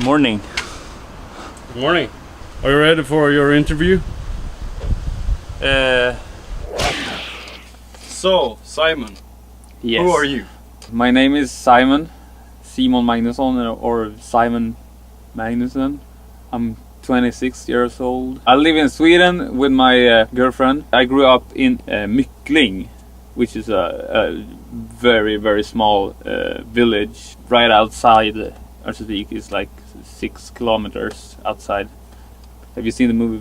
Morning. Good morning. Are you ready for your interview? So, Simon, Yes. who are you? My name is Simon Magnusson, or Simon Magnusson. I'm 26 years old. I live in Sweden with my girlfriend. I grew up in Myckling, which is a very, very small village right outside Örnsköldsvik. It's like 6 kilometers outside. Have you seen the movie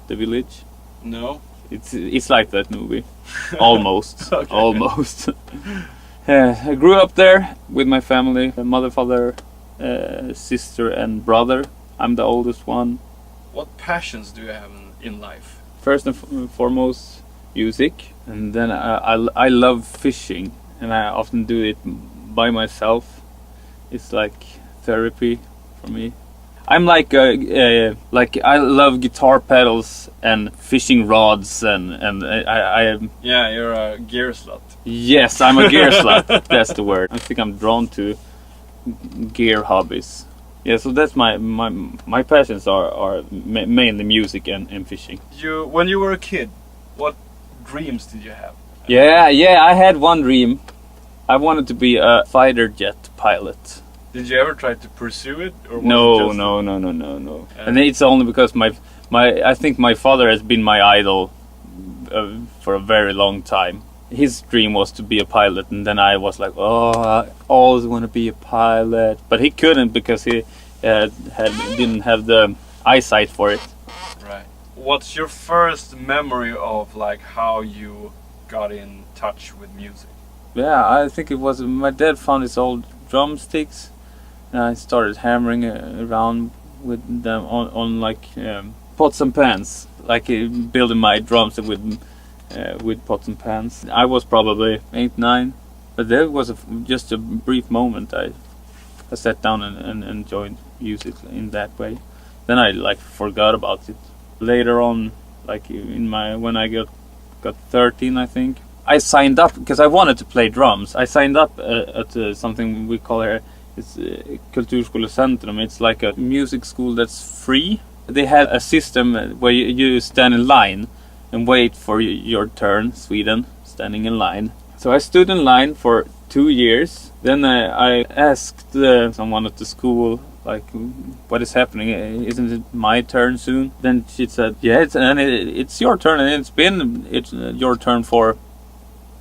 The Village? No. It's like that movie, almost. Okay. Almost. I grew up there with my family, mother, father, sister, and brother. I'm the oldest one. What passions do you have in life? First and foremost, music, and then I love fishing, and I often do it by myself. It's like therapy for me. I'm like I love guitar pedals and fishing rods, and I Yeah, you're a gear slut. yes, I'm a gear slut. That's the word. I think I'm drawn to gear hobbies. Yeah, so that's my passions are mainly music and fishing. When you were a kid, what dreams did you have? Yeah, I had one dream. I wanted to be a fighter jet pilot. Did you ever try to pursue it? Or was No. it just No. And it's only because I think my father has been my idol for a very long time. His dream was to be a pilot, and then I was like, oh, I always want to be a pilot. But he couldn't because he didn't have the eyesight for it. Right. What's your first memory of like how you got in touch with music? Yeah, I think it was my dad found his old drumsticks, and I started hammering around with them on like pots and pans, like building my drums with pots and pans. I was probably 8, 9, but there was just a brief moment. I sat down and enjoyed music in that way. Then I like forgot about it. Later on, like when I got 13, I think, I signed up because I wanted to play drums. I signed up at something we call here, it's Kulturskolecentrum. It's like a music school that's free. They had a system where you stand in line and wait for your turn. Sweden, standing in line. So I stood in line for 2 years. Then I asked someone at the school, like, what is happening? Isn't it my turn soon? Then she said, yeah, it's your turn, and it's your turn for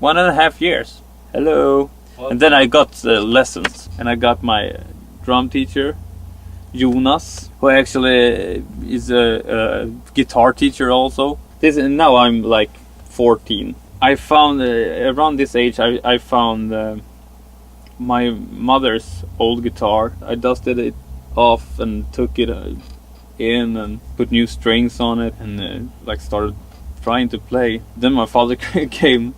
1.5 years. Hello. What? And then I got lessons, and I got my drum teacher, Jonas, who actually is a guitar teacher also. Now I'm like 14. I found around this age I found my mother's old guitar. I dusted it off and took it in and put new strings on it, and like started trying to play. Then my father came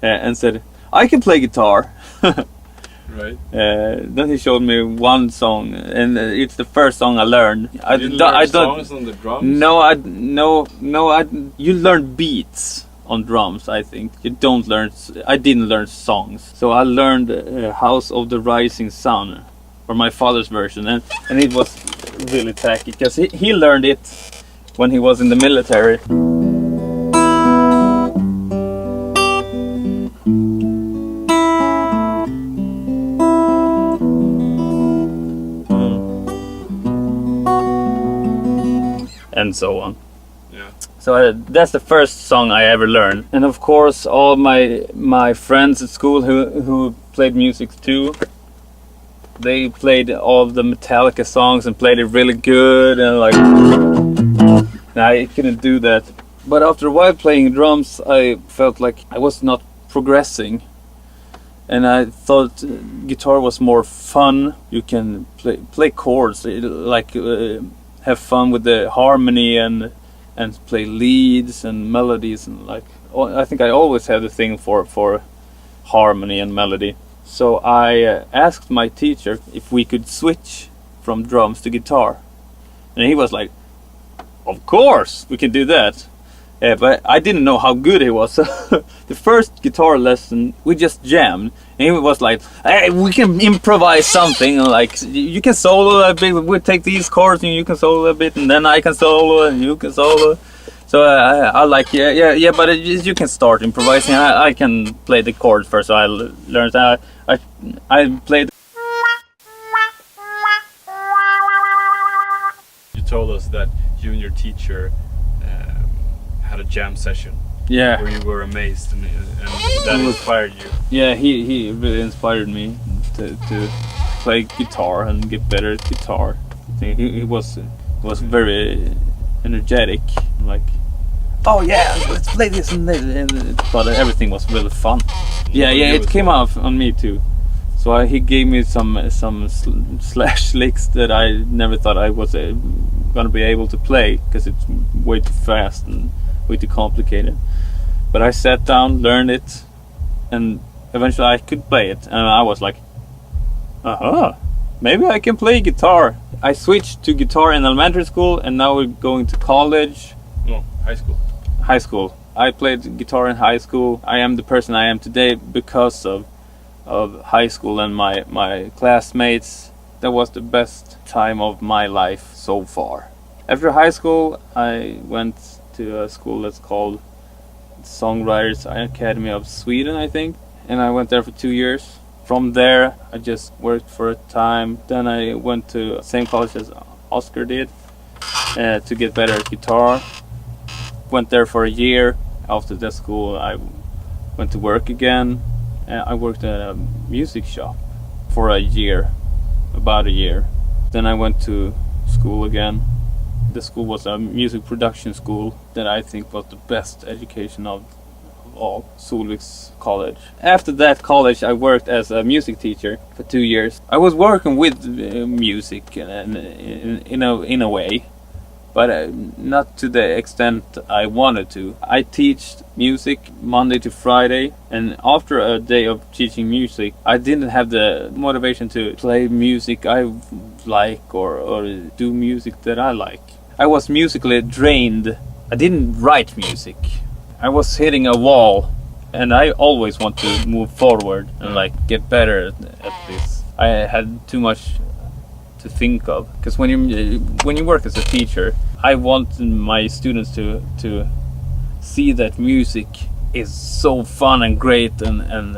and said, I can play guitar. Right. Then he showed me one song, and it's the first song I learned. I don't songs on the drums? No. You learn beats on drums. I think you don't learn. I didn't learn songs, so I learned "House of the Rising Sun," or my father's version, and it was really tacky because he learned it when he was in the military. And so on. Yeah. So that's the first song I ever learned. And of course, all my friends at school who played music too, they played all the Metallica songs and played it really good, and like, and I couldn't do that. But after a while playing drums, I felt like I was not progressing, and I thought guitar was more fun. You can play chords, like have fun with the harmony and play leads and melodies, and like I think I always had a thing for harmony and melody. So I asked my teacher if we could switch from drums to guitar, and he was like, of course we can do that. Yeah, but I didn't know how good he was. So the first guitar lesson, we just jammed. And he was like, hey, we can improvise something. Like, you can solo a bit. We'll take these chords and you can solo a bit. And then I can solo and you can solo. So I like, yeah, but you can start improvising. I can play the chords first. So I learned that. I played. You told us that you and your teacher had a jam session. Yeah. Where you were amazed and that inspired you. Yeah, he really inspired me to play guitar and get better at guitar. He was very energetic, like, oh yeah, let's play this and but everything was really fun. Yeah, it came out on me too. So he gave me some slash licks that I never thought I was gonna be able to play, because it's way too fast and way too complicated. But I sat down, learned it, and eventually I could play it. And I was like, maybe I can play guitar. I switched to guitar in elementary school, and now we're going to college. No, high school. High school. I played guitar in high school. I am the person I am today because of high school and my classmates. That was the best time of my life so far. After high school, I went to a school that's called Songwriters Academy of Sweden, I think, and I went there for 2 years. From there I just worked for a time. Then I went to same college as Oscar did to get better at guitar. Went there for a year. After that school I went to work again. I worked at a music shop for a year, about a year. Then I went to school again. The school was a music production school that I think was the best education of all, Solvik's college. After that college I worked as a music teacher for 2 years. I was working with music in a way, but not to the extent I wanted to. I teach music Monday to Friday, and after a day of teaching music I didn't have the motivation to play music I like or do music that I like. I was musically drained. I didn't write music. I was hitting a wall, and I always want to move forward and like get better at this. I had too much to think of, because when you work as a teacher, I want my students to see that music is so fun and great, and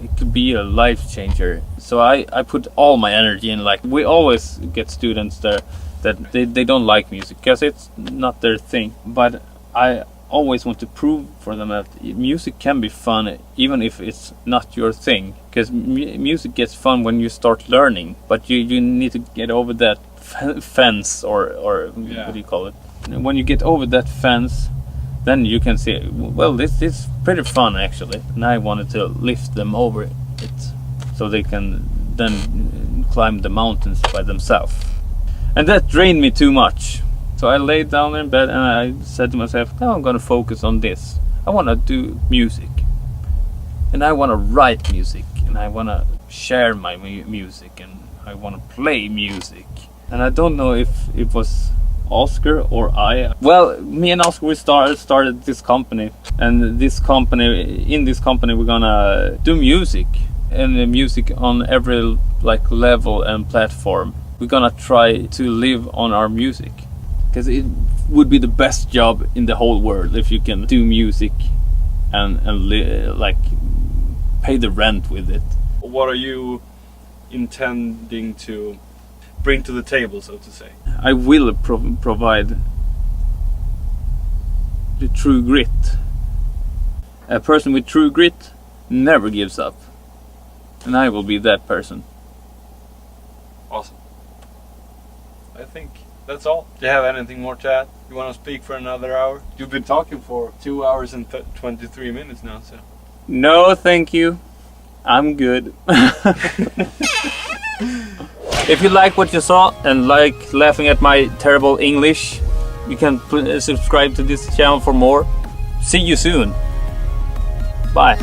it could be a life changer. So I put all my energy in. Like, we always get students there that they don't like music because it's not their thing, but I always want to prove for them that music can be fun even if it's not your thing, because music gets fun when you start learning, but you need to get over that fence or what do you call it? When you get over that fence, then you can see, well, this is pretty fun actually, and I wanted to lift them over it so they can then climb the mountains by themselves. And that drained me too much. So I laid down in bed and I said to myself, now I'm gonna focus on this. I wanna do music. And I wanna write music. And I wanna share my music. And I wanna play music. And I don't know if it was Oscar or I. Well, me and Oscar, we started this company. And in this company we're gonna do music. And the music on every like level and platform. We're gonna try to live on our music, because it would be the best job in the whole world if you can do music and like pay the rent with it. What are you intending to bring to the table, so to say? I will provide the true grit. A person with true grit never gives up, and I will be that person. Awesome. I think that's all. Do you have anything more to add? You want to speak for another hour? You've been talking for 2 hours and 23 minutes now, so. No, thank you. I'm good. If you like what you saw and like laughing at my terrible English, you can subscribe to this channel for more. See you soon. Bye.